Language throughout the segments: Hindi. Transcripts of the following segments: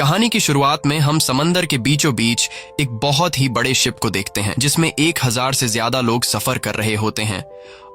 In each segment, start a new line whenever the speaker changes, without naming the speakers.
कहानी की शुरुआत में हम समंदर के बीचों बीच एक बहुत ही बड़े शिप को देखते हैं जिसमें 1000 से ज्यादा लोग सफर कर रहे होते हैं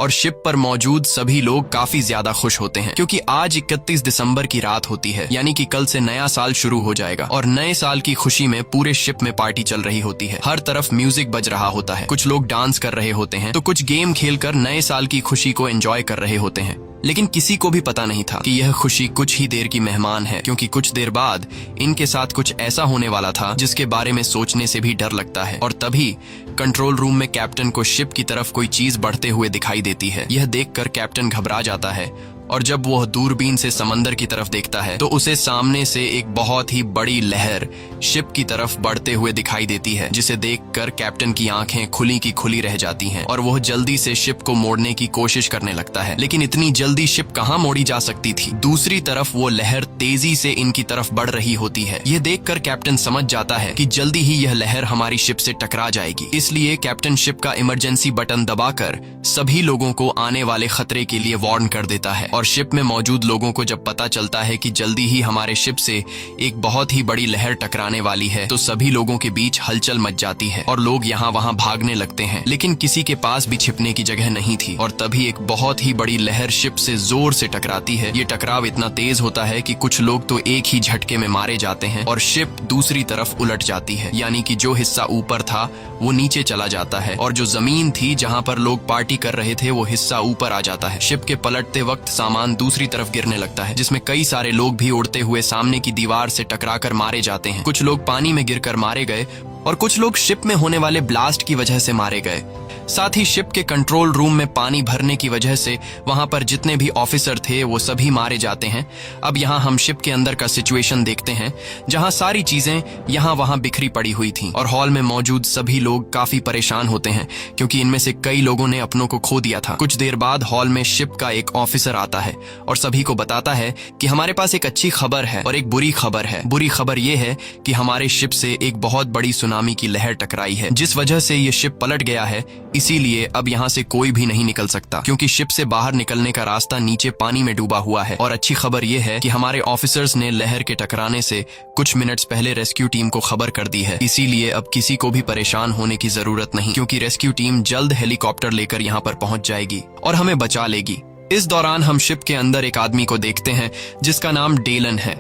और शिप पर मौजूद सभी लोग काफी ज्यादा खुश होते हैं क्योंकि आज 31 दिसंबर की रात होती है, यानी कि कल से नया साल शुरू हो जाएगा और नए साल की खुशी में पूरे शिप में पार्टी चल रही होती है। हर तरफ म्यूजिक बज रहा होता है, कुछ लोग डांस कर रहे होते हैं तो कुछ गेम खेलकर नए साल की खुशी को एंजॉय कर रहे होते हैं। लेकिन किसी को भी पता नहीं था कि यह खुशी कुछ ही देर की मेहमान है, क्योंकि कुछ देर बाद इनके साथ कुछ ऐसा होने वाला था जिसके बारे में सोचने से भी डर लगता है। और तभी कंट्रोल रूम में कैप्टन को शिप की तरफ कोई चीज बढ़ते हुए दिखाई देती है। यह देखकर कैप्टन घबरा जाता है और जब वह दूरबीन से समंदर की तरफ देखता है तो उसे सामने से एक बहुत ही बड़ी लहर शिप की तरफ बढ़ते हुए दिखाई देती है, जिसे देखकर कैप्टन की आंखें खुली की खुली रह जाती हैं और वह जल्दी से शिप को मोड़ने की कोशिश करने लगता है। लेकिन इतनी जल्दी शिप कहां मोड़ी जा सकती थी। दूसरी तरफ वो लहर तेजी से इनकी तरफ बढ़ रही होती है। यह देखकर कैप्टन समझ जाता है कि जल्दी ही यह लहर हमारी शिप से टकरा जाएगी। इसलिए कैप्टन शिप का इमरजेंसी बटन दबाकर सभी लोगों को आने वाले खतरे के लिए वार्न कर देता है। और शिप में मौजूद लोगों को जब पता चलता है कि जल्दी ही हमारे शिप से एक बहुत ही बड़ी लहर टकराने वाली है तो सभी लोगों के बीच हलचल मच जाती है और लोग यहाँ वहाँ भागने लगते हैं। लेकिन किसी के पास भी छिपने की जगह नहीं थी और तभी एक बहुत ही बड़ी लहर शिप से जोर से टकराती है। ये टकराव इतना तेज होता है कि कुछ लोग तो एक ही झटके में मारे जाते हैं और शिप दूसरी तरफ उलट जाती है, यानी कि जो हिस्सा ऊपर था वो नीचे चला जाता है और जो जमीन थी जहाँ पर लोग पार्टी कर रहे थे वो हिस्सा ऊपर आ जाता है। शिप के पलटते वक्त सामान दूसरी तरफ गिरने लगता है, जिसमें कई सारे लोग भी उड़ते हुए सामने की दीवार से टकराकर मारे जाते हैं। कुछ लोग पानी में गिरकर मारे गए और कुछ लोग शिप में होने वाले ब्लास्ट की वजह से मारे गए। साथ ही शिप के कंट्रोल रूम में पानी भरने की वजह से वहां पर जितने भी ऑफिसर थे वो सभी मारे जाते हैं। अब यहाँ हम शिप के अंदर का सिचुएशन देखते हैं, जहां सारी चीजें यहाँ वहां बिखरी पड़ी हुई थी और हॉल में मौजूद सभी लोग काफी परेशान होते हैं क्योंकि इनमें से कई लोगों ने अपनों को खो दिया था। कुछ देर बाद हॉल में शिप का एक ऑफिसर आता है और सभी को बताता है कि हमारे पास एक अच्छी खबर है और एक बुरी खबर है। बुरी खबर ये है कि हमारे शिप से एक बहुत बड़ी सुनामी की लहर टकराई है, जिस वजह से ये शिप पलट गया है। इसीलिए अब यहाँ से कोई भी नहीं निकल सकता क्योंकि शिप से बाहर निकलने का रास्ता नीचे पानी में डूबा हुआ है। और अच्छी खबर यह है कि हमारे ऑफिसर्स ने लहर के टकराने से कुछ मिनट्स पहले रेस्क्यू टीम को खबर कर दी है। इसीलिए अब किसी को भी परेशान होने की जरूरत नहीं, क्योंकि रेस्क्यू टीम जल्द हेलीकॉप्टर लेकर यहाँ पर पहुंच जाएगी और हमें बचा लेगी। इस दौरान हम शिप के अंदर एक आदमी को देखते हैं जिसका नाम डेलन है।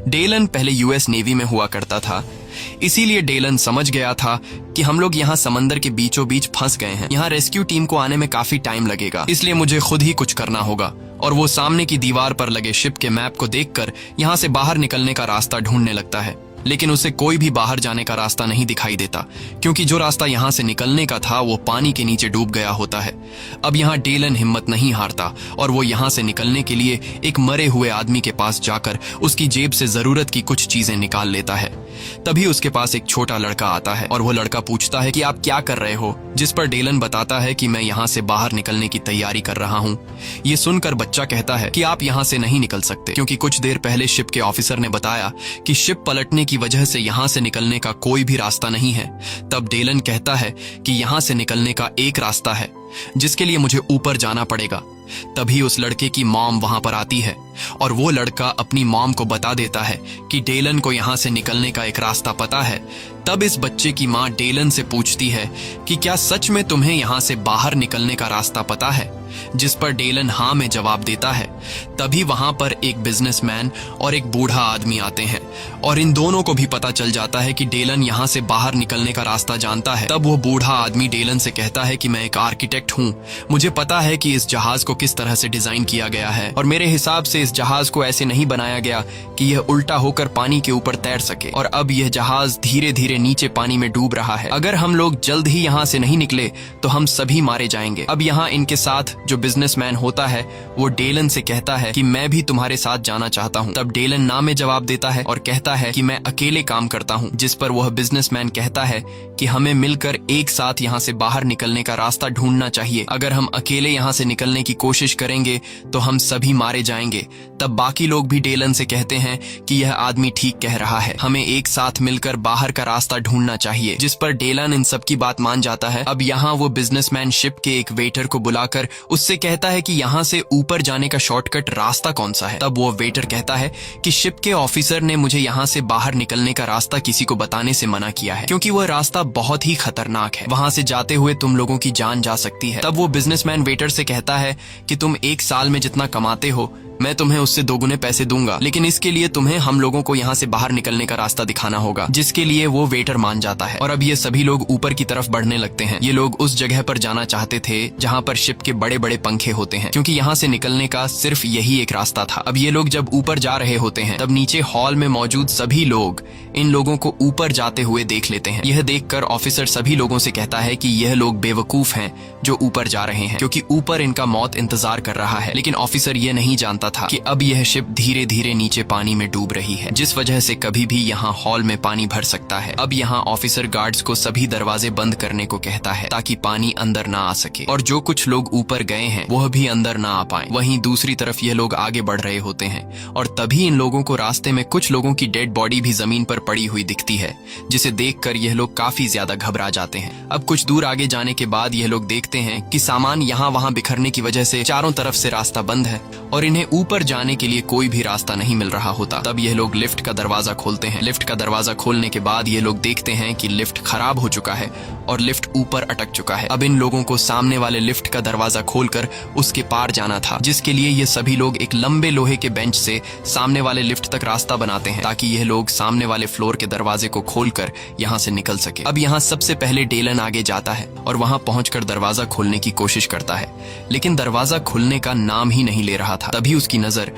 डेलन पहले यूएस नेवी में हुआ करता था, इसीलिए डेलन समझ गया था कि हम लोग यहाँ समंदर के बीचों बीच फंस गए हैं। यहाँ रेस्क्यू टीम को आने में काफी टाइम लगेगा, इसलिए मुझे खुद ही कुछ करना होगा। और वो सामने की दीवार पर लगे शिप के मैप को देखकर यहाँ से बाहर निकलने का रास्ता ढूंढने लगता है। लेकिन उसे कोई भी बाहर जाने का रास्ता नहीं दिखाई देता, क्योंकि जो रास्ता यहाँ से निकलने का था वो पानी के नीचे डूब गया होता है। अब यहाँ डेलन हिम्मत नहीं हारता और वो यहाँ से निकलने के लिए एक मरे हुए आदमी के पास जाकर उसकी जेब से जरूरत की कुछ चीजें निकाल लेता है। तभी उसके पास एक छोटा लड़का आता है और वो लड़का पूछता है कि आप क्या कर रहे हो, जिस पर डेलन बताता है कि मैं यहाँ से बाहर निकलने की तैयारी कर रहा हूँ। ये सुनकर बच्चा कहता है कि आप यहाँ से नहीं निकल सकते, क्योंकि कुछ देर पहले शिप के ऑफिसर ने बताया कि शिप पलटने की वजह से यहाँ से निकलने का कोई भी रास्ता नहीं है। तब डेलन कहता है कि यहाँ से निकलने का एक रास्ता है, जिसके लिए मुझे ऊपर जाना पड़ेगा। तभी उस लड़के की मॉम वहां पर आती है और वो लड़का अपनी मॉम को बता देता है कि डेलन को यहाँ से निकलने का एक रास्ता पता है। तब इस बच्चे की माँ डेलन से पूछती है कि क्या सच में तुम्हें यहाँ से बाहर निकलने का रास्ता पता है, जिस पर डेलन हाँ में जवाब देता है। तभी वहां पर एक बिजनेसमैन और एक बूढ़ा आदमी आते हैं और इन दोनों को भी पता चल जाता है कि डेलन यहाँ से बाहर निकलने का रास्ता जानता है। तब वो बूढ़ा आदमी डेलन से कहता है कि मैं एक आर्किटेक्ट हूँ, मुझे पता है कि इस जहाज को किस तरह से डिजाइन किया गया है और मेरे हिसाब से इस जहाज को ऐसे नहीं बनाया गया कि यह उल्टा होकर पानी के ऊपर तैर सके। और अब यह जहाज धीरे धीरे नीचे पानी में डूब रहा है। अगर हम लोग जल्द ही यहाँ से नहीं निकले तो हम सभी मारे जाएंगे। अब यहाँ इनके साथ जो बिजनेसमैन होता है वो डेलन से कहता है कि मैं भी तुम्हारे साथ जाना चाहता हूँ। तब डेलन ना में जवाब देता है और कहता है कि मैं अकेले काम करता हूँ, जिस पर वह बिजनेसमैन कहता है कि हमें मिलकर एक साथ यहाँ से बाहर निकलने का रास्ता ढूंढना चाहिए। अगर हम अकेले यहाँ से निकलने की कोशिश करेंगे तो हम सभी मारे जाएंगे। तब बाकी लोग भी डेलन से कहते हैं कि यह आदमी ठीक कह रहा है, हमें एक साथ मिलकर बाहर का रास्ता ढूंढना चाहिए, जिस पर डेलन इन सब की बात मान जाता है। अब यहाँ वो बिजनेसमैन शिप के एक वेटर को बुलाकर उससे कहता है कि यहाँ से ऊपर जाने का शॉर्टकट शॉर्टकट रास्ता कौन सा है। तब वो वेटर कहता है कि शिप के ऑफिसर ने मुझे यहाँ से बाहर निकलने का रास्ता किसी को बताने से मना किया है, क्योंकि वह रास्ता बहुत ही खतरनाक है। वहां से जाते हुए तुम लोगों की जान जा सकती है। तब वो बिजनेसमैन वेटर से कहता है कि तुम एक साल में जितना कमाते हो मैं तुम्हें उससे दोगुने पैसे दूंगा, लेकिन इसके लिए तुम्हें हम लोगों को यहाँ से बाहर निकलने का रास्ता दिखाना होगा, जिसके लिए वो वेटर मान जाता है। और अब ये सभी लोग ऊपर की तरफ बढ़ने लगते हैं। ये लोग उस जगह पर जाना चाहते थे जहाँ पर शिप के बड़े बड़े पंखे होते हैं, क्योंकि यहाँ से निकलने का सिर्फ यही एक रास्ता था। अब ये लोग जब ऊपर जा रहे होते हैं तब नीचे हॉल में मौजूद सभी लोग इन लोगों को ऊपर जाते हुए देख लेते हैं। यह देखकर ऑफिसर सभी लोगों से कहता है कि यह लोग बेवकूफ हैं जो ऊपर जा रहे हैं, क्योंकि ऊपर इनका मौत इंतजार कर रहा है। लेकिन ऑफिसर ये नहीं जानता था कि अब यह शिप धीरे धीरे नीचे पानी में डूब रही है, जिस वजह से कभी भी यहाँ हॉल में पानी भर सकता है। अब यहाँ ऑफिसर गार्ड्स को सभी दरवाजे बंद करने को कहता है ताकि पानी अंदर ना आ सके, और जो कुछ लोग ऊपर गए हैं वह भी अंदर ना आ पाए। वहीं दूसरी तरफ ये लोग आगे बढ़ रहे होते हैं और तभी इन लोगों को रास्ते में कुछ लोगों की डेड बॉडी भी जमीन पर पड़ी हुई दिखती है, जिसे देखकर यह लोग काफी ज्यादा घबरा जाते हैं। अब कुछ दूर आगे जाने के बाद यह लोग देखते हैं कि सामान यहाँ वहाँ बिखरने की वजह से चारों तरफ से रास्ता बंद है और इन्हें ऊपर जाने के लिए कोई भी रास्ता नहीं मिल रहा होता। तब यह लोग लिफ्ट का दरवाजा खोलते हैं। लिफ्ट का दरवाजा खोलने के बाद ये लोग देखते हैं कि लिफ्ट खराब हो चुका है और लिफ्ट ऊपर अटक चुका है। अब इन लोगों को सामने वाले लिफ्ट का दरवाजा खोलकर उसके पार जाना था, जिसके लिए ये सभी लोग एक लंबे लोहे के बेंच से सामने वाले लिफ्ट तक रास्ता बनाते हैं ताकि यह लोग सामने वाले फ्लोर के दरवाजे को खोलकर यहाँ से निकल सके। अब यहाँ सबसे पहले डेलन आगे जाता है और वहाँ पहुंचकर दरवाजा खोलने की कोशिश करता है, लेकिन दरवाजा खुलने का नाम ही नहीं ले रहा था। तभी उसकी नजर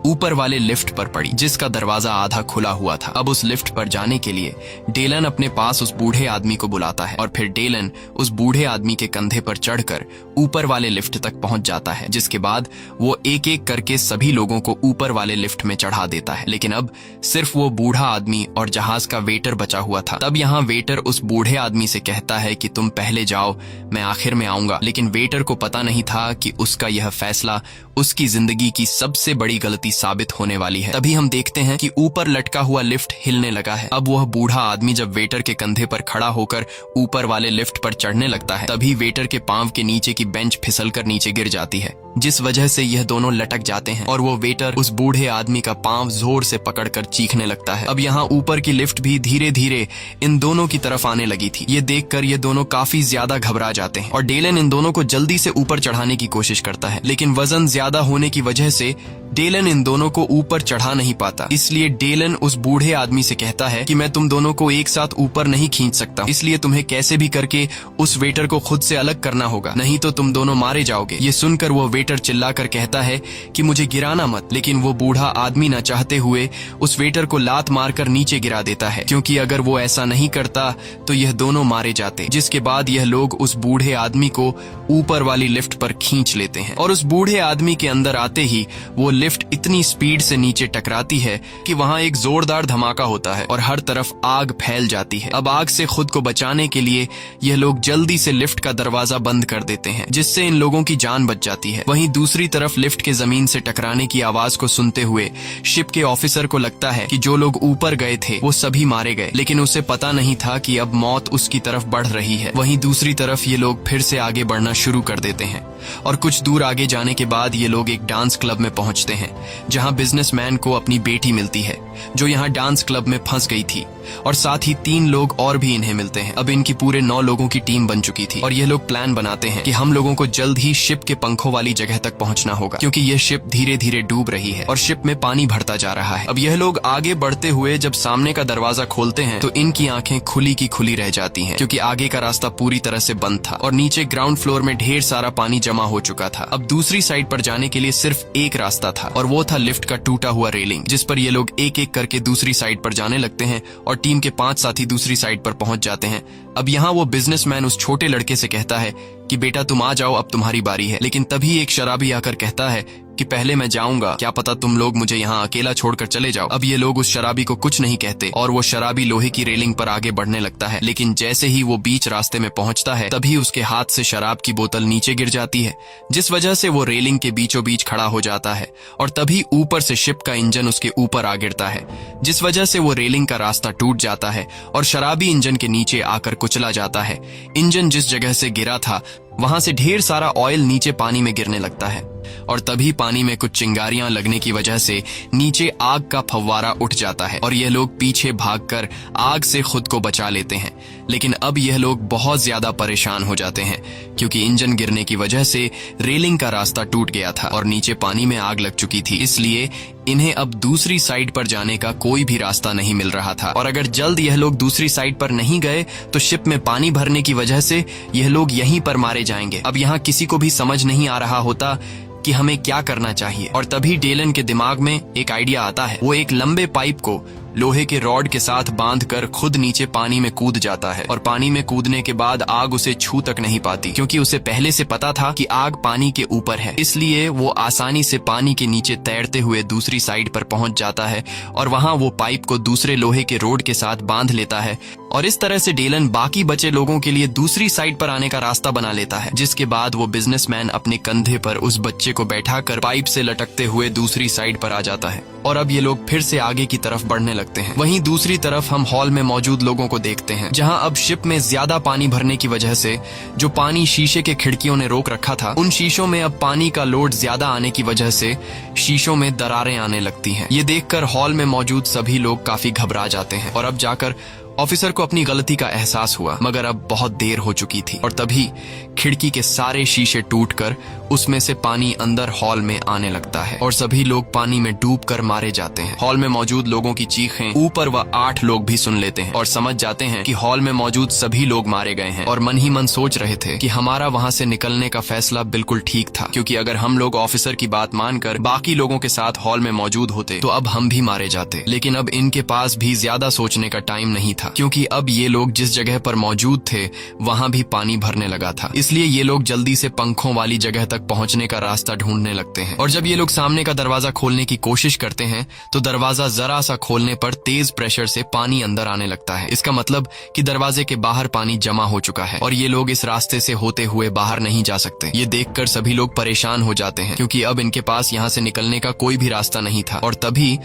ऊपर वाले लिफ्ट पर पड़ी, जिसका दरवाजा आधा खुला हुआ था। अब उस लिफ्ट पर जाने के लिए डेलन अपने पास उस बूढ़े आदमी को बुलाता है और फिर डेलन उस बूढ़े आदमी के कंधे पर चढ़कर ऊपर वाले लिफ्ट तक पहुंच जाता है, जिसके बाद वो एक एक करके सभी लोगों को ऊपर वाले लिफ्ट में चढ़ा देता है। लेकिन अब सिर्फ वो बूढ़ा आदमी और जहाज का वेटर बचा हुआ था। तब यहाँ वेटर उस बूढ़े आदमी से कहता है कि तुम पहले जाओ, मैं आखिर में आऊंगा। लेकिन वेटर को पता नहीं था कि उसका यह फैसला उसकी जिंदगी की सबसे बड़ी गलती साबित होने वाली है। तभी हम देखते हैं कि ऊपर लटका हुआ लिफ्ट हिलने लगा है। अब वह बूढ़ा आदमी जब वेटर के कंधे पर खड़ा होकर ऊपर वाले लिफ्ट पर चढ़ने लगता है, तभी वेटर के पांव के नीचे की बेंच फिसलकर नीचे गिर जाती है, जिस वजह से यह दोनों लटक जाते हैं और वो वेटर उस बूढ़े आदमी का पांव जोर से पकड़कर चीखने लगता है। अब यहाँ ऊपर की लिफ्ट भी धीरे धीरे इन दोनों की तरफ आने लगी थी। ये देखकर ये दोनों काफी ज्यादा घबरा जाते हैं और डेलन इन दोनों को जल्दी से ऊपर चढ़ाने की कोशिश करता है, लेकिन वजन ज्यादा होने की वजह से डेलन इन दोनों को ऊपर चढ़ा नहीं पाता। इसलिए डेलन उस बूढ़े आदमी से कहता है कि मैं तुम दोनों को एक साथ ऊपर नहीं खींच सकता, इसलिए तुम्हें कैसे भी करके उस वेटर को खुद से अलग करना होगा, नहीं तो तुम दोनों मारे जाओगे। ये सुनकर वो वेटर चिल्लाकर कहता है कि मुझे गिराना मत, लेकिन वो बूढ़ा आदमी न चाहते हुए उस वेटर को लात मारकर नीचे गिरा देता है, क्योंकि अगर वो ऐसा नहीं करता तो यह दोनों मारे जाते। जिसके बाद यह लोग उस बूढ़े आदमी को ऊपर वाली लिफ्ट पर खींच लेते हैं और उस बूढ़े आदमी के अंदर आते ही वो लिफ्ट इतनी स्पीड से नीचे टकराती है कि वहां एक जोरदार धमाका होता है और हर तरफ आग फैल जाती है। अब आग से खुद को बचाने के लिए यह लोग जल्दी से लिफ्ट का दरवाजा बंद कर देते हैं, जिससे इन लोगों की जान बच जाती है। वहीं दूसरी तरफ लिफ्ट के जमीन से टकराने की आवाज को सुनते हुए शिप के ऑफिसर को लगता है कि जो लोग ऊपर गए थे वो सभी मारे गए, लेकिन उसे पता नहीं था कि अब मौत उसकी तरफ बढ़ रही है। वहीं दूसरी तरफ ये लोग फिर से आगे बढ़ना शुरू कर देते हैं और कुछ दूर आगे जाने के बाद ये लोग एक डांस क्लब में पहुंचते हैं, जहां बिजनेसमैन को अपनी बेटी मिलती है जो यहाँ डांस क्लब में फंस गई थी, और साथ ही 3 लोग और भी इन्हें मिलते हैं। अब इनकी पूरे 9 लोगों की टीम बन चुकी थी और ये लोग प्लान बनाते हैं कि हम लोगों को जल्द ही शिप के पंखों वाली जगह तक पहुंचना होगा, क्योंकि यह शिप धीरे धीरे डूब रही है और शिप में पानी भरता जा रहा है। अब यह लोग आगे बढ़ते हुए जब सामने का दरवाजा खोलते हैं तो इनकी आंखें खुली की खुली रह जाती हैं, क्योंकि आगे का रास्ता पूरी तरह से बंद था और नीचे ग्राउंड फ्लोर में ढेर सारा पानी जमा हो चुका था। अब दूसरी साइड पर जाने के लिए सिर्फ एक रास्ता था और वो था लिफ्ट का टूटा हुआ रेलिंग, जिस पर ये लोग एक एक करके दूसरी साइड पर जाने लगते हैं और टीम के 5 साथी दूसरी साइड पर पहुंच जाते हैं। अब यहाँ वो बिजनेसमैन उस छोटे लड़के से कहता है कि बेटा तुम आ जाओ, अब तुम्हारी बारी है। लेकिन तभी एक शराबी आकर कहता है कि पहले मैं जाऊंगा, क्या पता तुम लोग मुझे यहाँ अकेला छोड़कर चले जाओ। अब ये लोग उस शराबी को कुछ नहीं कहते और वो शराबी लोहे की रेलिंग पर आगे बढ़ने लगता है, लेकिन जैसे ही वो बीच रास्ते में पहुंचता है तभी उसके हाथ से शराब की बोतल नीचे गिर जाती है, जिस वजह से वो रेलिंग के बीचों बीच खड़ा हो जाता है और तभी ऊपर से शिप का इंजन उसके ऊपर आ गिरता है, जिस वजह से वो रेलिंग का रास्ता टूट जाता है और शराबी इंजन के नीचे आकर कुचला जाता है। इंजन जिस जगह से गिरा था वहां से ढेर सारा ऑयल नीचे पानी में गिरने लगता है और तभी पानी में कुछ चिंगारियां लगने की वजह से नीचे आग का फव्वारा उठ जाता है और यह लोग पीछे भागकर आग से खुद को बचा लेते हैं। लेकिन अब यह लोग बहुत ज्यादा परेशान हो जाते हैं क्योंकि इंजन गिरने की वजह से रेलिंग का रास्ता टूट गया था और नीचे पानी में आग लग चुकी थी, इसलिए इन्हें अब दूसरी साइड पर जाने का कोई भी रास्ता नहीं मिल रहा था। और अगर जल्द यह लोग दूसरी साइड पर नहीं गए तो शिप में पानी भरने की वजह से यह लोग यहीं पर मारे जाएंगे। अब यहाँ किसी को भी समझ नहीं आ रहा होता कि हमें क्या करना चाहिए और तभी डेलन के दिमाग में एक आइडिया आता है। वो एक लंबे पाइप को लोहे के रॉड के साथ बांधकर खुद नीचे पानी में कूद जाता है और पानी में कूदने के बाद आग उसे छू तक नहीं पाती क्योंकि उसे पहले से पता था कि आग पानी के ऊपर है, इसलिए वो आसानी से पानी के नीचे तैरते हुए दूसरी साइड पर पहुंच जाता है और वहां वो पाइप को दूसरे लोहे के रोड के साथ बांध लेता है और इस तरह से डेलन बाकी बचे लोगों के लिए दूसरी साइड पर आने का रास्ता बना लेता है। जिसके बाद वो बिजनेसमैन अपने कंधे पर उस बच्चे को बैठाकर पाइप से लटकते हुए दूसरी साइड पर आ जाता है और अब ये लोग फिर से आगे की तरफ बढ़ने लगते हैं। वहीं दूसरी तरफ हम हॉल में मौजूद लोगों को देखते हैं जहां अब शिप में ज्यादा पानी भरने की वजह से जो पानी शीशे के खिड़कियों ने रोक रखा था, उन शीशों में अब पानी का लोड ज्यादा आने की वजह से शीशों में दरारें आने लगती हैं। ये देखकर हॉल में मौजूद सभी लोग काफी घबरा जाते हैं और अब जाकर ऑफिसर को अपनी गलती का एहसास हुआ, मगर अब बहुत देर हो चुकी थी और तभी खिड़की के सारे शीशे टूटकर उसमें से पानी अंदर हॉल में आने लगता है और सभी लोग पानी में डूबकर मारे जाते हैं। हॉल में मौजूद लोगों की चीखें ऊपर व 8 लोग भी सुन लेते हैं और समझ जाते हैं कि हॉल में मौजूद सभी लोग मारे गए हैं और मन ही मन सोच रहे थे कि हमारा वहां से निकलने का फैसला बिल्कुल ठीक था, क्योंकि अगर हम लोग ऑफिसर की बात मानकर बाकी लोगों के साथ हॉल में मौजूद होते तो अब हम भी मारे जाते। लेकिन अब इनके पास भी ज्यादा सोचने का टाइम नहीं था क्योंकि अब ये लोग जिस जगह पर मौजूद थे वहां भी पानी भरने लगा था, इसलिए ये लोग जल्दी से पंखों वाली जगह तक पहुंचने का रास्ता ढूंढने लगते हैं। और जब ये लोग सामने का दरवाजा खोलने की कोशिश करते हैं तो दरवाजा जरा सा खोलने पर तेज प्रेशर से पानी अंदर आने लगता है। इसका मतलब कि दरवाजे के बाहर पानी जमा हो चुका है और ये लोग इस रास्ते से होते हुए बाहर नहीं जा सकते। ये देखकर सभी लोग परेशान हो जाते हैं क्योंकि अब इनके पास यहाँ से निकलने का कोई भी रास्ता नहीं था और तभी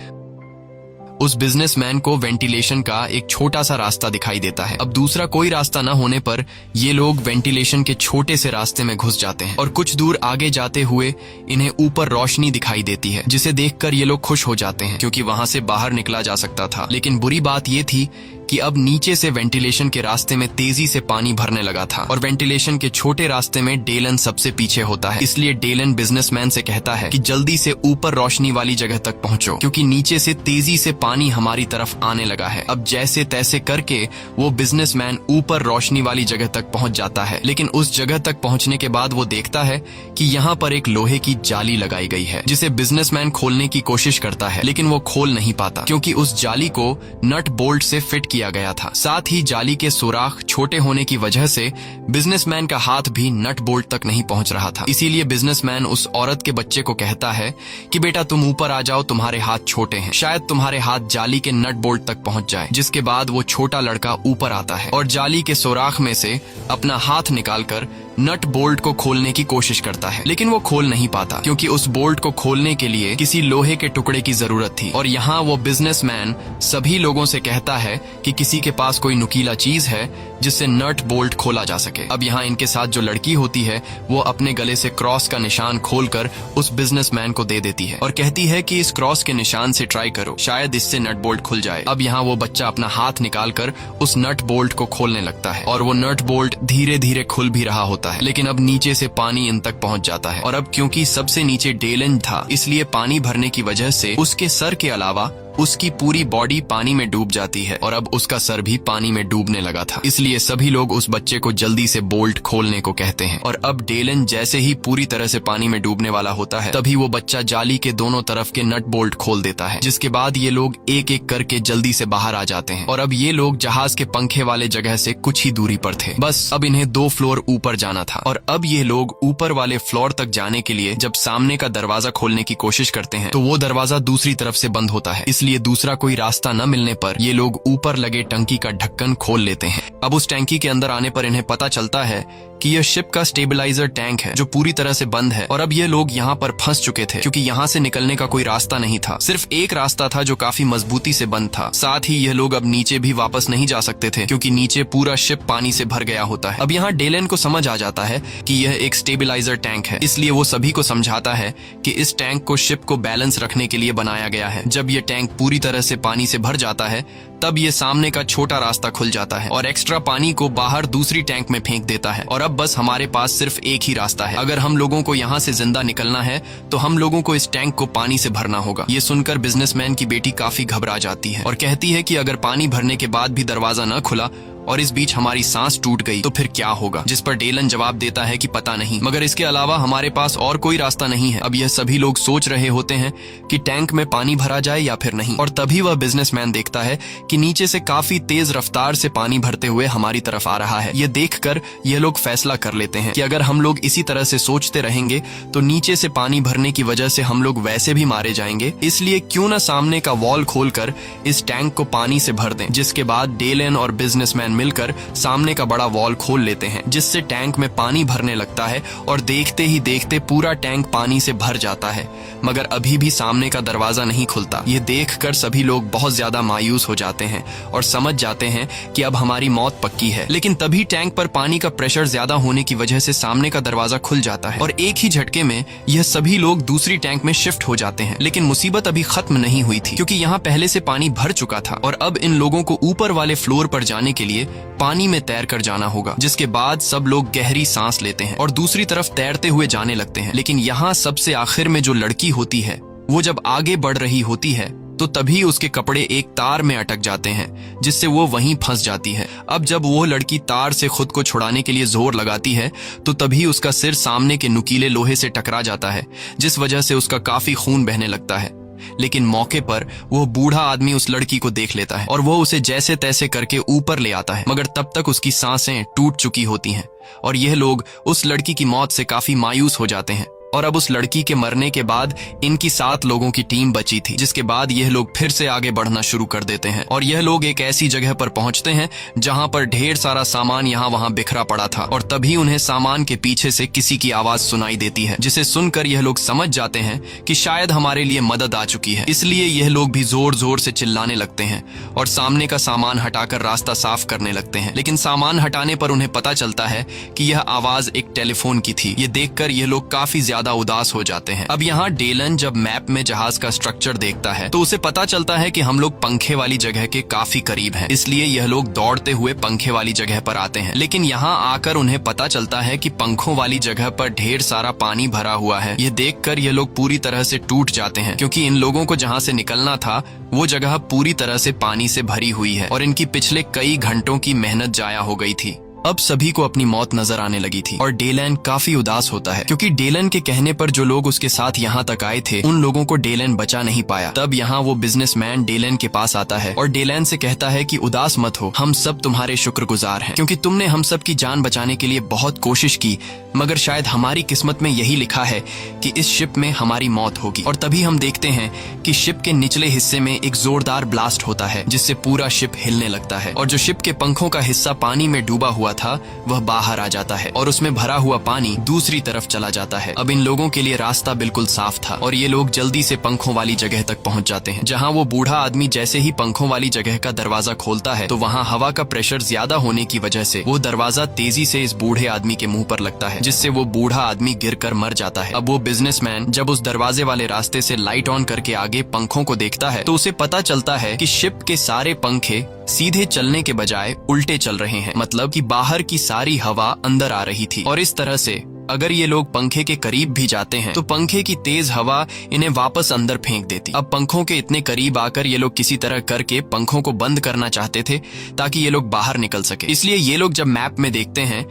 उस बिजनेसमैन को वेंटिलेशन का एक छोटा सा रास्ता दिखाई देता है। अब दूसरा कोई रास्ता न होने पर ये लोग वेंटिलेशन के छोटे से रास्ते में घुस जाते हैं और कुछ दूर आगे जाते हुए इन्हें ऊपर रोशनी दिखाई देती है, जिसे देखकर ये लोग खुश हो जाते हैं क्योंकि वहां से बाहर निकला जा सकता था। लेकिन बुरी बात ये थी कि अब नीचे से वेंटिलेशन के रास्ते में तेजी से पानी भरने लगा था और वेंटिलेशन के छोटे रास्ते में डेलन सबसे पीछे होता है। इसलिए डेलन बिजनेसमैन से कहता है कि जल्दी से ऊपर रोशनी वाली जगह तक पहुंचो क्योंकि नीचे से तेजी से पानी हमारी तरफ आने लगा है। अब जैसे तैसे करके वो बिजनेसमैन ऊपर रोशनी वाली जगह तक पहुंच जाता है, लेकिन उस जगह तक पहुंचने के बाद वो देखता है कि यहाँ पर एक लोहे की जाली लगाई गई है जिसे बिजनेसमैन खोलने की कोशिश करता है, लेकिन वो खोल नहीं पाता क्योंकि उस जाली को नट बोल्ट से फिट किया गया था। साथ ही जाली के सुराख छोटे होने की वजह से बिजनेसमैन का हाथ भी नट बोल्ट तक नहीं पहुंच रहा था। इसीलिए बिजनेसमैन उस औरत के बच्चे को कहता है कि बेटा तुम ऊपर आ जाओ, तुम्हारे हाथ छोटे हैं, शायद तुम्हारे हाथ जाली के नट बोल्ट तक पहुंच जाए। जिसके बाद वो छोटा लड़का ऊपर आता है और जाली के सुराख में से अपना हाथ निकालकर नट बोल्ट को खोलने की कोशिश करता है, लेकिन वो खोल नहीं पाता क्योंकि उस बोल्ट को खोलने के लिए किसी लोहे के टुकड़े की जरूरत थी। और यहाँ वो बिजनेसमैन सभी लोगों से कहता है कि किसी के पास कोई नुकीला चीज है जिससे नट बोल्ट खोला जा सके। अब यहाँ इनके साथ जो लड़की होती है वो अपने गले से क्रॉस का निशान खोलकर उस बिजनेसमैन को दे देती है और कहती है कि इस क्रॉस के निशान से ट्राई करो, शायद इससे नट बोल्ट खुल जाए। अब यहाँ वो बच्चा अपना हाथ निकालकर उस नट बोल्ट को खोलने लगता है और वो नट बोल्ट धीरे धीरे खुल भी रहा होता है, लेकिन अब नीचे से पानी इन तक पहुंच जाता है और अब क्योंकि सबसे नीचे डेलन था इसलिए पानी भरने की वजह से उसके सर के अलावा उसकी पूरी बॉडी पानी में डूब जाती है और अब उसका सर भी पानी में डूबने लगा था। इसलिए सभी लोग उस बच्चे को जल्दी से बोल्ट खोलने को कहते हैं और अब डेलन जैसे ही पूरी तरह से पानी में डूबने वाला होता है तभी वो बच्चा जाली के दोनों तरफ के नट बोल्ट खोल देता है, जिसके बाद ये लोग एक एक करके जल्दी से बाहर आ जाते हैं। और अब ये लोग जहाज के पंखे वाले जगह से कुछ ही दूरी पर थे, बस अब इन्हें 2 फ्लोर ऊपर जाना था। और अब ये लोग ऊपर वाले फ्लोर तक जाने के लिए जब सामने का दरवाजा खोलने की कोशिश करते हैं तो वो दरवाजा दूसरी तरफ से बंद होता है। इसलिए दूसरा कोई रास्ता न मिलने पर ये लोग ऊपर लगे टंकी का ढक्कन खोल लेते हैं। अब उस टंकी के अंदर आने पर इन्हें पता चलता है कि यह शिप का स्टेबलाइजर टैंक है जो पूरी तरह से बंद है और अब ये लोग यहाँ पर फंस चुके थे क्योंकि यहाँ से निकलने का कोई रास्ता नहीं था। सिर्फ एक रास्ता था जो काफी मजबूती से बंद था। साथ ही यह लोग अब नीचे भी वापस नहीं जा सकते थे क्योंकि नीचे पूरा शिप पानी से भर गया होता है। अब यहाँ डेलन को समझ आ जाता है कि यह एक स्टेबलाइजर टैंक है, इसलिए वो सभी को समझाता है कि इस टैंक को शिप को बैलेंस रखने के लिए बनाया गया है। जब यह टैंक पूरी तरह से पानी से भर जाता है तब ये सामने का छोटा रास्ता खुल जाता है और एक्स्ट्रा पानी को बाहर दूसरी टैंक में फेंक देता है और अब बस हमारे पास सिर्फ एक ही रास्ता है। अगर हम लोगों को यहाँ से जिंदा निकलना है तो हम लोगों को इस टैंक को पानी से भरना होगा। ये सुनकर बिजनेसमैन की बेटी काफी घबरा जाती है और कहती है कि अगर पानी भरने के बाद भी दरवाजा न खुला और इस बीच हमारी सांस टूट गई तो फिर क्या होगा। जिस पर डेलन जवाब देता है कि पता नहीं, मगर इसके अलावा हमारे पास और कोई रास्ता नहीं है। अब यह सभी लोग सोच रहे होते हैं कि टैंक में पानी भरा जाए या फिर नहीं, और तभी वह बिजनेसमैन देखता है कि नीचे से काफी तेज रफ्तार से पानी भरते हुए हमारी तरफ आ रहा है। ये देखकर यह लोग फैसला कर लेते हैं कि अगर हम लोग इसी तरह से सोचते रहेंगे तो नीचे से पानी भरने की वजह से हम लोग वैसे भी मारे जाएंगे, इसलिए क्यों न सामने का वॉल खोलकर इस टैंक को पानी से भर दें। जिसके बाद डेलन और बिजनेसमैन मिलकर सामने का बड़ा वॉल खोल लेते हैं जिससे टैंक में पानी भरने लगता है और देखते ही देखते पूरा टैंक पानी से भर जाता है, मगर अभी भी सामने का दरवाजा नहीं खुलता। ये देखकर सभी लोग बहुत ज्यादा मायूस हो जाते हैं और समझ जाते हैं कि अब हमारी मौत पक्की है। लेकिन तभी टैंक पर पानी का प्रेशर ज्यादा होने की वजह से सामने का दरवाजा खुल जाता है और एक ही झटके में यह सभी लोग दूसरी टैंक में शिफ्ट हो जाते हैं। लेकिन मुसीबत अभी खत्म नहीं हुई थी क्योंकि यहाँ पहले से पानी भर चुका था और अब इन लोगों को ऊपर वाले फ्लोर पर जाने के लिए पानी में तैर कर जाना होगा। जिसके बाद सब लोग गहरी सांस लेते हैं और दूसरी तरफ तैरते हुए जाने लगते हैं। लेकिन यहाँ सबसे आखिर में जो लड़की होती है वो जब आगे बढ़ रही होती है तो तभी उसके कपड़े एक तार में अटक जाते हैं जिससे वो वहीं फंस जाती है। अब जब वो लड़की तार से खुद को छुड़ाने के लिए जोर लगाती है तो तभी उसका सिर सामने के नुकीले लोहे से टकरा जाता है जिस वजह से उसका काफी खून बहने लगता है। लेकिन मौके पर वो बूढ़ा आदमी उस लड़की को देख लेता है और वो उसे जैसे तैसे करके ऊपर ले आता है, मगर तब तक उसकी सांसें टूट चुकी होती हैं और यह लोग उस लड़की की मौत से काफी मायूस हो जाते हैं। और अब उस लड़की के मरने के बाद इनकी 7 लोगों की टीम बची थी, जिसके बाद यह लोग फिर से आगे बढ़ना शुरू कर देते हैं और यह लोग एक ऐसी जगह पर पहुंचते हैं जहां पर ढेर सारा सामान यहाँ वहां बिखरा पड़ा था और तभी उन्हें सामान के पीछे से किसी की आवाज सुनाई देती है, जिसे सुनकर यह लोग समझ जाते हैं कि शायद हमारे लिए मदद आ चुकी है। इसलिए यह लोग भी जोर जोर से चिल्लाने लगते हैं और सामने का सामान हटाकर रास्ता साफ करने लगते हैं। लेकिन सामान हटाने पर उन्हें पता चलता है कि यह आवाज एक टेलीफोन की थी। ये देखकर यह लोग काफी ज्यादा उदास हो जाते हैं। अब यहाँ डेलन जब मैप में जहाज का स्ट्रक्चर देखता है तो उसे पता चलता है कि हम लोग पंखे वाली जगह के काफी करीब हैं, इसलिए यह लोग दौड़ते हुए पंखे वाली जगह पर आते हैं। लेकिन यहाँ आकर उन्हें पता चलता है कि पंखों वाली जगह पर ढेर सारा पानी भरा हुआ है। ये देखकर ये लोग पूरी तरह से टूट जाते हैं क्योंकि इन लोगों को जहाँ से निकलना था वो जगह पूरी तरह से पानी से भरी हुई है और इनकी पिछले कई घंटों की मेहनत जाया हो गई थी। अब सभी को अपनी मौत नजर आने लगी थी और डेलन काफी उदास होता है क्योंकि डेलन के कहने पर जो लोग उसके साथ यहाँ तक आए थे उन लोगों को डेलन बचा नहीं पाया। तब यहाँ वो बिजनेसमैन डेलन के पास आता है और डेलन से कहता है कि उदास मत हो, हम सब तुम्हारे शुक्रगुजार हैं क्योंकि तुमने हम सब की जान बचाने के लिए बहुत कोशिश की, मगर शायद हमारी किस्मत में यही लिखा है कि इस शिप में हमारी मौत होगी। और तभी हम देखते हैं कि शिप के निचले हिस्से में एक जोरदार ब्लास्ट होता है जिससे पूरा शिप हिलने लगता है और जो शिप के पंखों का हिस्सा पानी में डूबा हुआ था वह बाहर आ जाता है और उसमें भरा हुआ पानी दूसरी तरफ चला जाता है। अब इन लोगों के लिए रास्ता बिल्कुल साफ था और ये लोग जल्दी से पंखों वाली जगह तक पहुंच जाते हैं, जहां वो बूढ़ा आदमी जैसे ही पंखों वाली जगह का दरवाजा खोलता है तो वहां हवा का प्रेशर ज्यादा होने की वजह से वो दरवाजा तेजी से इस बूढ़े आदमी के मुंह पर लगता है जिससे वो बूढ़ा आदमी गिरकर मर जाता है। अब वो बिजनेसमैन जब उस दरवाजे वाले रास्ते से लाइट ऑन करके आगे पंखों को देखता है तो उसे पता चलता है कि शिप के सारे पंखे सीधे चलने के बजाय उल्टे चल रहे हैं, मतलब कि बाहर की सारी हवा अंदर आ रही थी और इस तरह से अगर ये लोग पंखे के करीब भी जाते हैं तो पंखे की तेज हवा इन्हें वापस अंदर फेंक देती। अब पंखों के इतने करीब आकर ये लोग किसी तरह करके पंखों को बंद करना चाहते थे ताकि ये लोग बाहर निकल सके। इसलिए ये लोग जब मैप में देखते हैं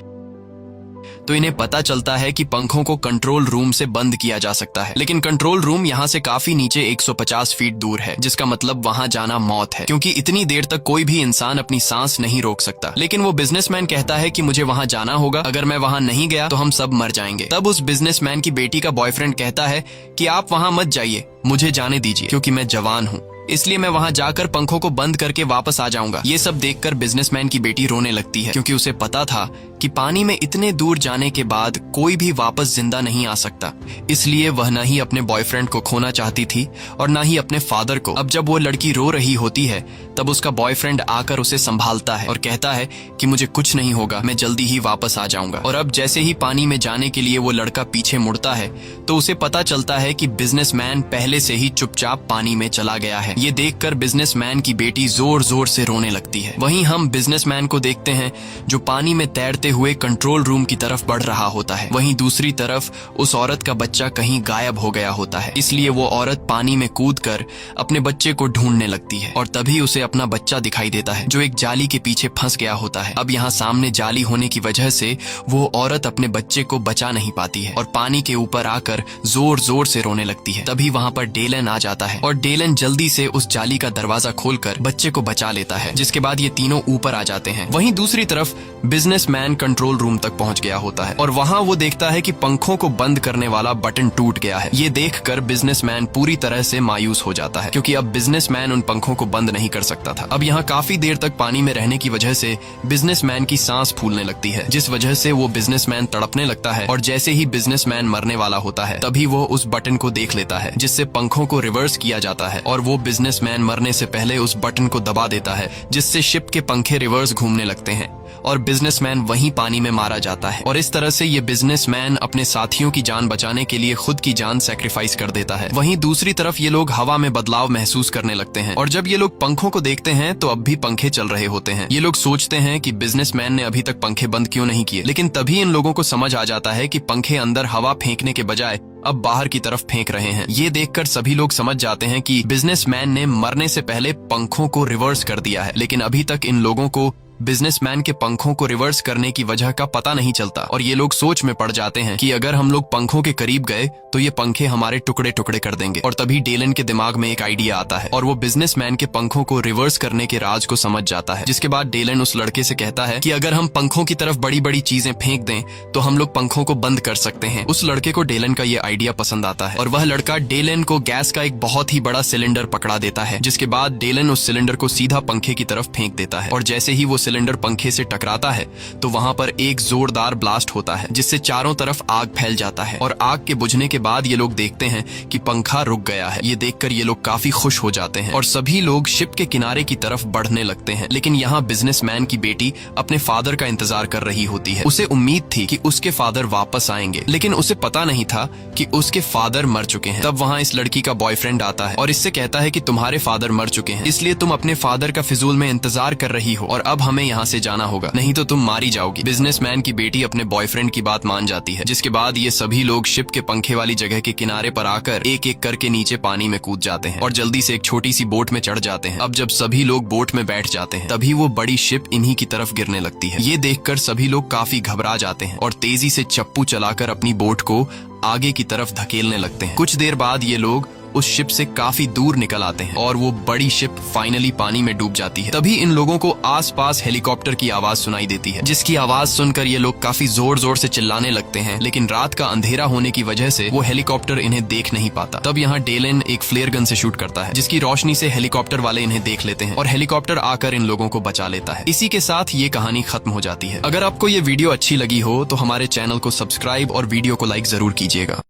तो इन्हें पता चलता है कि पंखों को कंट्रोल रूम से बंद किया जा सकता है, लेकिन कंट्रोल रूम यहाँ से काफी नीचे 150 फीट दूर है, जिसका मतलब वहाँ जाना मौत है क्योंकि इतनी देर तक कोई भी इंसान अपनी सांस नहीं रोक सकता। लेकिन वो बिजनेसमैन कहता है कि मुझे वहाँ जाना होगा, अगर मैं वहाँ नहीं गया तो हम सब मर जाएंगे। तब उस बिजनेसमैन की बेटी का बॉयफ्रेंड कहता है कि आप वहाँ मत जाइए, मुझे जाने दीजिए क्योंकि मैं जवान हूँ इसलिए मैं वहां जाकर पंखों को बंद करके वापस आ जाऊंगा। ये सब देखकर बिजनेसमैन की बेटी रोने लगती है, क्योंकि उसे पता था कि पानी में इतने दूर जाने के बाद कोई भी वापस जिंदा नहीं आ सकता। इसलिए वह न ही अपने बॉयफ्रेंड को खोना चाहती थी और न ही अपने फादर को। अब जब वो लड़की रो रही होती है तब उसका बॉयफ्रेंड आकर उसे संभालता है और कहता है कि मुझे कुछ नहीं होगा, मैं जल्दी ही वापस आ जाऊंगा। और अब जैसे ही पानी में जाने के लिए वो लड़का पीछे मुड़ता है तो उसे पता चलता है कि बिजनेसमैन पहले से ही चुपचाप पानी में चला गया है। ये देखकर बिजनेसमैन की बेटी जोर जोर से रोने लगती है। वहीं हम बिजनेसमैन को देखते हैं जो पानी में तैरते हुए कंट्रोल रूम की तरफ बढ़ रहा होता है। वहीं दूसरी तरफ उस औरत का बच्चा कहीं गायब हो गया होता है, इसलिए वो औरत पानी में कूदकर अपने बच्चे को ढूंढने लगती है और तभी उसे अपना बच्चा दिखाई देता है जो एक जाली के पीछे फंस गया होता है। अब यहाँ सामने जाली होने की वजह से वो औरत अपने बच्चे को बचा नहीं पाती है और पानी के ऊपर आकर जोर जोर से रोने लगती है। तभी वहाँ पर डेलन आ जाता है और डेलन जल्दी से उस जाली का दरवाजा खोलकर बच्चे को बचा लेता है, जिसके बाद ये तीनों ऊपर आ जाते हैं। वहीं दूसरी तरफ बिजनेसमैन कंट्रोल रूम तक पहुंच गया होता है और वहां वो देखता है कि पंखों को बंद करने वाला बटन टूट गया है। ये देखकर बिजनेसमैन पूरी तरह से मायूस हो जाता है, क्योंकि अब बिजनेसमैन उन पंखों को बंद नहीं कर सकता था। अब यहाँ काफी देर तक पानी में रहने की वजह से बिजनेसमैन की सांस फूलने लगती है, जिस वजह से वो बिजनेसमैन तड़पने लगता है और जैसे ही बिजनेसमैन मरने वाला होता है तभी वो उस बटन को देख लेता है जिससे पंखों को रिवर्स किया जाता है और वो बिजनेसमैन मरने से पहले उस बटन को दबा देता है, जिससे शिप के पंखे रिवर्स घूमने लगते हैं और बिजनेसमैन वहीं पानी में मारा जाता है। और इस तरह से ये बिजनेसमैन अपने साथियों की जान बचाने के लिए खुद की जान सैक्रिफाइस कर देता है। वहीं दूसरी तरफ ये लोग हवा में बदलाव महसूस करने लगते हैं और जब ये लोग पंखों को देखते हैं तो अब भी पंखे चल रहे होते हैं। ये लोग सोचते हैं कि बिजनेसमैन ने अभी तक पंखे बंद क्यों नहीं किए, लेकिन तभी इन लोगों को समझ आ जाता है कि पंखे अंदर हवा फेंकने के बजाय अब बाहर की तरफ फेंक रहे हैं। ये देखकर सभी लोग समझ जाते हैं कि बिजनेसमैन ने मरने से पहले पंखों को रिवर्स कर दिया है, लेकिन अभी तक इन लोगों को बिजनेसमैन के पंखों को रिवर्स करने की वजह का पता नहीं चलता और ये लोग सोच में पड़ जाते हैं कि अगर हम लोग पंखों के करीब गए तो ये पंखे हमारे टुकड़े टुकड़े कर देंगे। और तभी डेलन के दिमाग में एक आइडिया आता है और वो बिजनेसमैन के पंखों को रिवर्स करने के राज को समझ जाता है, जिसके बाद डेलन उस लड़के से कहता है कि अगर हम पंखों की तरफ बड़ी बड़ी चीजें फेंक दें तो हम लोग पंखों को बंद कर सकते हैं। उस लड़के को डेलन का ये आइडिया पसंद आता है और वह लड़का डेलन को गैस का एक बहुत ही बड़ा सिलेंडर पकड़ा देता है, जिसके बाद डेलन उस सिलेंडर को सीधा पंखे की तरफ फेंक देता है और जैसे ही वो सिलेंडर पंखे से टकराता है तो वहां पर एक जोरदार ब्लास्ट होता है, जिससे चारों तरफ आग फैल जाता है और आग के बुझने के बाद ये लोग देखते हैं कि पंखा रुक गया है। ये देखकर ये लोग काफी खुश हो जाते हैं और सभी लोग शिप के किनारे की तरफ बढ़ने लगते हैं। लेकिन यहाँ बिजनेसमैन की बेटी अपने फादर का इंतजार कर रही होती है। उसे उम्मीद थी कि उसके फादर वापस आएंगे, लेकिन उसे पता नहीं था कि उसके फादर मर चुके हैं। तब वहाँ इस लड़की का बॉयफ्रेंड आता है और इससे कहता है कि तुम्हारे फादर मर चुके हैं, इसलिए तुम अपने फादर का फिजूल में इंतजार कर रही हो और अब हमें यहाँ से जाना होगा, नहीं तो तुम मारी जाओगी। बिजनेसमैन की बेटी अपने बॉयफ्रेंड की बात मान जाती है, जिसके बाद ये सभी लोग शिप के पंखे वाली जगह के किनारे पर आकर एक एक करके नीचे पानी में कूद जाते हैं और जल्दी से एक छोटी सी बोट में चढ़ जाते हैं। अब जब सभी लोग बोट में बैठ जाते हैं तभी वो बड़ी शिप इन्हीं की तरफ गिरने लगती है। ये देखकर सभी लोग काफी घबरा जाते हैं और तेजी से चप्पू चलाकर अपनी बोट को आगे की तरफ धकेलने लगते हैं। कुछ देर बाद ये लोग उस शिप से काफी दूर निकल आते हैं और वो बड़ी शिप फाइनली पानी में डूब जाती है। तभी इन लोगों को आसपास हेलीकॉप्टर की आवाज सुनाई देती है, जिसकी आवाज सुनकर ये लोग काफी जोर जोर से चिल्लाने लगते हैं, लेकिन रात का अंधेरा होने की वजह से वो हेलीकॉप्टर इन्हें देख नहीं पाता। तब यहाँ डेलन एक फ्लेयर गन से शूट करता है, जिसकी रोशनी से हेलीकॉप्टर वाले इन्हें देख लेते हैं और हेलीकॉप्टर आकर इन लोगों को बचा लेता है। इसी के साथ ये कहानी खत्म हो जाती है। अगर आपको ये वीडियो अच्छी लगी हो तो हमारे चैनल को सब्सक्राइब और वीडियो को लाइक जरूर कीजिएगा।